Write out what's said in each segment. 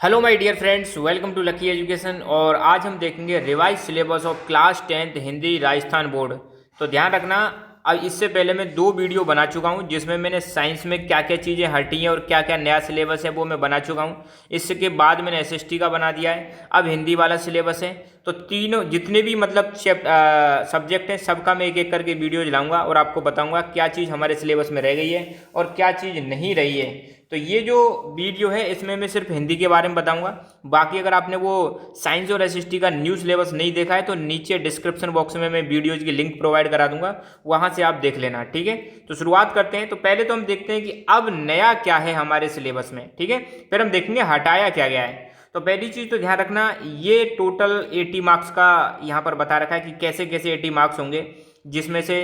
Hello my dear friends, welcome to Lucky Education. और आज हम देखेंगे revise syllabus of class 10th Hindi Rajasthan board. तो ध्यान रखना, अब इससे पहले मैं 2 वीडियो बना चुका हूं जिसमें मैंने साइंस में क्या क्या चीज़ें हटी हैं और क्या क्या नया सिलेबस है वो मैं बना चुका हूं। इसके बाद मैंने एसएसटी का बना दिया है, अब हिंदी वाला सिलेबस है। तो तीनों जितने भी मतलब सब्जेक्ट हैं सबका मैं एक एक करके वीडियो लाऊंगा और आपको बताऊंगा क्या चीज़ हमारे सिलेबस में रह गई है और क्या चीज़ नहीं रही है। तो ये जो वीडियो है इसमें मैं सिर्फ हिंदी के बारे में बताऊंगा। बाकी अगर आपने वो साइंस और एसएसटी का न्यू सिलेबस नहीं देखा है तो नीचे डिस्क्रिप्शन बॉक्स में मैं वीडियोज की लिंक प्रोवाइड करा दूंगा, वहां से आप देख लेना। ठीक है, तो शुरुआत करते हैं। तो पहले तो हम देखते हैं कि अब नया क्या है हमारे सिलेबस में। ठीक है, फिर हम देखेंगे हटाया क्या गया है। तो पहली चीज तो ध्यान रखना, ये टोटल 80 मार्क्स का यहाँ पर बता रखा है कि कैसे कैसे 80 मार्क्स होंगे, जिसमें से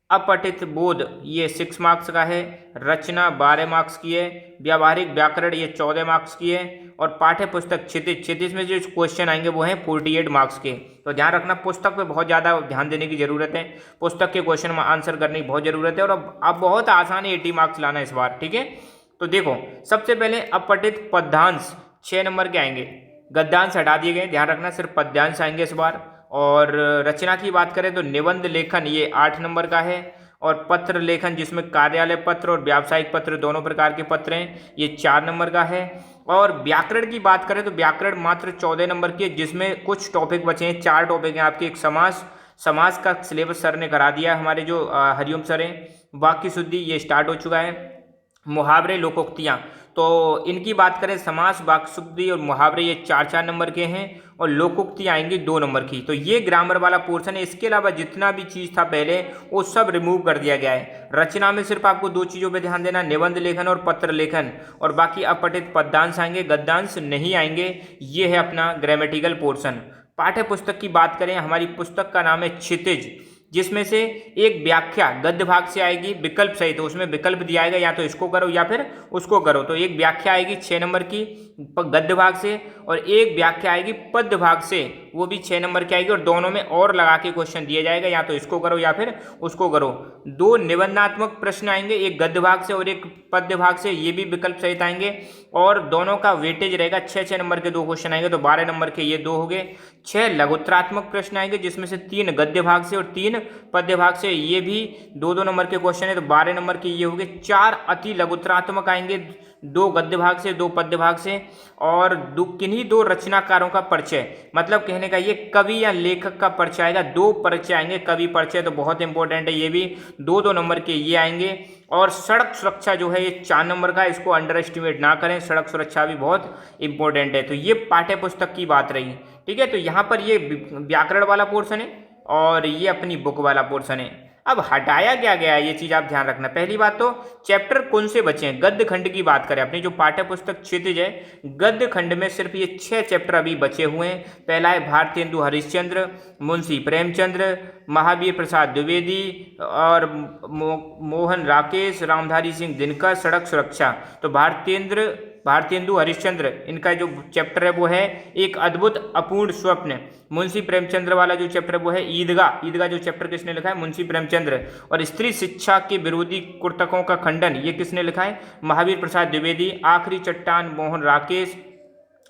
अपठित बोध ये 6 मार्क्स का है, रचना 12 मार्क्स की है, व्यावहारिक व्याकरण ये 14 मार्क्स की है, और पाठ्य पुस्तक क्षितिज में जो क्वेश्चन आएंगे वो हैं 48 मार्क्स के। तो ध्यान रखना, पुस्तक पे बहुत ज़्यादा ध्यान देने की जरूरत है, पुस्तक के क्वेश्चन में आंसर करने की बहुत जरूरत है। और अब बहुत आसान है 80 मार्क्स लाना इस बार। ठीक है, तो देखो सबसे पहले अपठित पद्यांश 6 नंबर के आएंगे, गद्यांश हटा दिए गए, ध्यान रखना सिर्फ पद्यांश आएंगे इस बार। और रचना की बात करें तो निबंध लेखन ये 8 नंबर का है, और पत्र लेखन जिसमें कार्यालय पत्र और व्यावसायिक पत्र दोनों प्रकार के पत्र हैं ये 4 नंबर का है। और व्याकरण की बात करें तो व्याकरण मात्र 14 नंबर की है, जिसमें कुछ टॉपिक बचे हैं, 4 टॉपिक हैं आपके। एक समास का सिलेबस सर ने करा दिया है, हमारे जो हरिओम सर हैं। वाक्य शुद्धि ये स्टार्ट हो चुका है। मुहावरे लोकोक्तियाँ, तो इनकी बात करें समास वाक्य शुद्धि और मुहावरे ये 4 नंबर के हैं, और लोकोक्ति आएंगी 2 नंबर की। तो ये ग्रामर वाला पोर्शन है। इसके अलावा जितना भी चीज़ था पहले वो सब रिमूव कर दिया गया है। रचना में सिर्फ आपको 2 चीज़ों पे ध्यान देना, निबंध लेखन और पत्र लेखन, और बाकी अपठित पद्यांश आएंगे, गद्यांश नहीं आएंगे। ये है अपना ग्रामेटिकल पोर्शन। पाठ्य पुस्तक की बात करें, हमारी पुस्तक का नाम है क्षितिज, जिसमें से एक व्याख्या गद्य भाग से आएगी विकल्प सहित, तो उसमें विकल्प दिया आएगा, या तो इसको करो या फिर उसको करो। तो एक व्याख्या आएगी 6 नंबर की गद्य भाग से, और एक व्याख्या आएगी पद्य भाग से, वो भी 6 नंबर की आएगी, और दोनों में और लगा के क्वेश्चन दिया जाएगा, या तो इसको करो या फिर उसको करो। 2 निबंधात्मक प्रश्न आएंगे, एक गद्य भाग से और एक पद्य भाग से, ये भी विकल्प सहित आएंगे, और दोनों का वेटेज रहेगा। 6 नंबर के 2 क्वेश्चन आएंगे, तो 12 नंबर के ये 2 हो गए। 6 लघुत्रात्मक प्रश्न आएंगे, जिसमें से 3 गद्य भाग से और 3 पद्य भाग से, ये भी 2 नंबर के क्वेश्चन है, तो 12 नंबर के ये हो गए। 4 अति लघुत्रात्मक आएंगे, 2 गद्य भाग से 2 पद्य भाग से, और किन्हीं 2 रचनाकारों का परिचय, मतलब कहने का ये कवि या लेखक का परिचय आएगा। 2 परिचय आएंगे, कवि परिचय तो बहुत इंपॉर्टेंट है, ये भी 2 नंबर के ये आएंगे। और सड़क सुरक्षा जो है ये 4 नंबर का, इसको अंडर एस्टिमेट ना करें, सड़क सुरक्षा भी बहुत इंपॉर्टेंट है। तो ये पाठ्य पुस्तक की बात रही। ठीक है, तो यहाँ पर ये व्याकरण वाला पोर्शन है और ये अपनी बुक वाला पोर्शन है। अब हटाया क्या गया है ये चीज आप ध्यान रखना। पहली बात तो चैप्टर कौन से बचे हैं, गद्य खंड की बात करें, अपनी जो पाठ्य पुस्तक क्षितिज है, गद्य खंड में सिर्फ ये 6 चैप्टर अभी बचे हुए हैं। पहला है भारतेंदु हरिश्चंद्र, मुंशी प्रेमचंद्र, महावीर प्रसाद द्विवेदी, और मोहन राकेश, रामधारी सिंह दिनकर, सड़क सुरक्षा। तो भारतेंदु हरिश्चंद्र इनका जो चैप्टर है वो है एक अद्भुत अपूर्ण स्वप्न। मुंशी प्रेमचंद्र वाला जो चैप्टर वो है ईदगाह जो चैप्टर किसने लिखा है, मुंशी प्रेमचंद्र। और स्त्री शिक्षा के विरोधी कुर्तकों का खंडन, ये किसने लिखा है, महावीर प्रसाद द्विवेदी। आखिरी चट्टान, मोहन राकेश।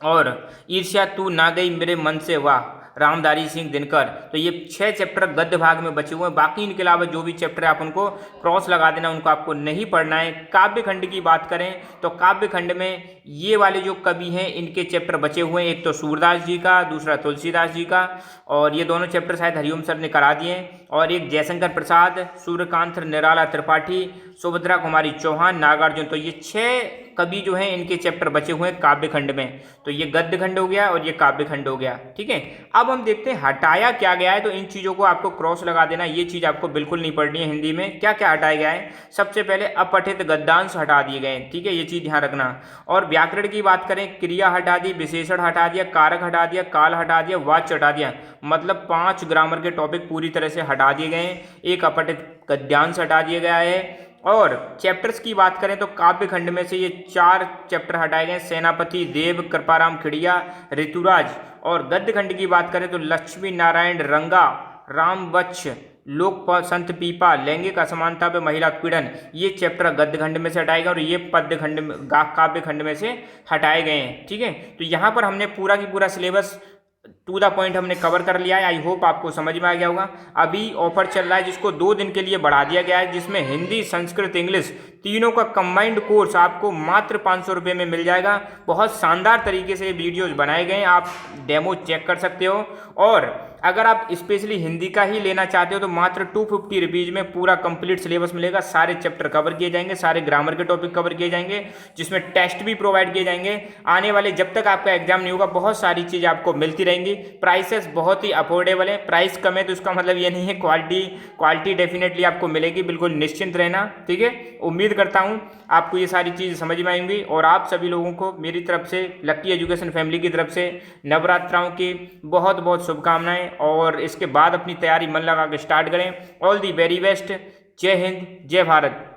और ईर्ष्या तू ना गई मेरे मन से वाह, रामधारी सिंह दिनकर। तो ये 6 चैप्टर गद्य भाग में बचे हुए हैं। बाकी इनके अलावा जो भी चैप्टर है आप उनको क्रॉस लगा देना, उनको आपको नहीं पढ़ना है। काव्य खंड की बात करें तो काव्य खंड में ये वाले जो कवि हैं इनके चैप्टर बचे हुए हैं, एक तो सूरदास जी का, दूसरा तुलसीदास जी का, और ये दोनों चैप्टर शायद हरिओम सर ने करा दिए हैं। और एक जयशंकर प्रसाद, सूर्यकांत निराला त्रिपाठी, सुभद्रा कुमारी चौहान, नागार्जुन। तो ये 6 कवि जो हैं इनके चैप्टर बचे हुए हैं काव्य खंड में। तो ये गद्य खंड हो गया और ये काव्य खंड हो गया। ठीक है, अब हम देखते हैं हटाया क्या गया है। तो इन चीज़ों को आपको क्रॉस लगा देना, ये चीज़ आपको बिल्कुल नहीं पढ़नी है। हिंदी में क्या क्या हटाया गया है, सबसे पहले अपठित गद्यांश हटा दिए गए हैं। ठीक है, ये चीज़ ध्यान रखना। और व्याकरण की बात करें, क्रिया हटा दी, विशेषण हटा दिया, कारक हटा दिया, काल हटा दिया, वाच्य हटा दिया, मतलब 5 ग्रामर के टॉपिक पूरी तरह से हटा दिए गए हैं। एक अपठित गद्यांश हटा दिया गया है। और चैप्टर्स की बात करें तो काव्य खंड में से ये 4 चैप्टर हटाए गए, सेनापति, देव, कृपाराम खिड़िया, ऋतुराज। और गद्य खंड की बात करें तो लक्ष्मी नारायण रंगा, राम वत्स, लोक संत पीपा, लैंगिक असमानता व महिला उत्पीड़न, ये चैप्टर गद्य खंड में से हटाए गए और ये पद्य खंड में, काव्य खंड में से हटाए गए हैं। ठीक है, तो यहाँ पर हमने पूरा की पूरा सिलेबस टू द पॉइंट हमने कवर कर लिया है। आई होप आपको समझ में आ गया होगा। अभी ऑफर चल रहा है जिसको 2 दिन के लिए बढ़ा दिया गया है, जिसमें हिंदी, संस्कृत, इंग्लिश तीनों का कंबाइंड कोर्स आपको मात्र 500 रुपये में मिल जाएगा। बहुत शानदार तरीके से वीडियोज बनाए गए हैं, आप डेमो चेक कर सकते हो। और अगर आप स्पेशली हिंदी का ही लेना चाहते हो तो मात्र 250 रुपीज़ में पूरा कंप्लीट सिलेबस मिलेगा। सारे चैप्टर कवर किए जाएंगे, सारे ग्रामर के टॉपिक कवर किए जाएंगे, जिसमें टेस्ट भी प्रोवाइड किए जाएंगे। आने वाले जब तक आपका एग्जाम नहीं होगा बहुत सारी चीज़ आपको मिलती रहेंगी। प्राइसेस बहुत ही अफोर्डेबल है। प्राइस कम है तो इसका मतलब ये नहीं है क्वालिटी डेफिनेटली आपको मिलेगी, बिल्कुल निश्चिंत रहना। ठीक है, उम्मीद करता हूँ आपको ये सारी चीज़ समझ में आएंगी और आप सभी लोगों को मेरी तरफ से, लकी एजुकेशन फैमिली की तरफ से नवरात्राओं की बहुत बहुत शुभकामनाएं और इसके बाद अपनी तैयारी मन लगा के स्टार्ट करें। All the very best. जय हिंद, जय भारत।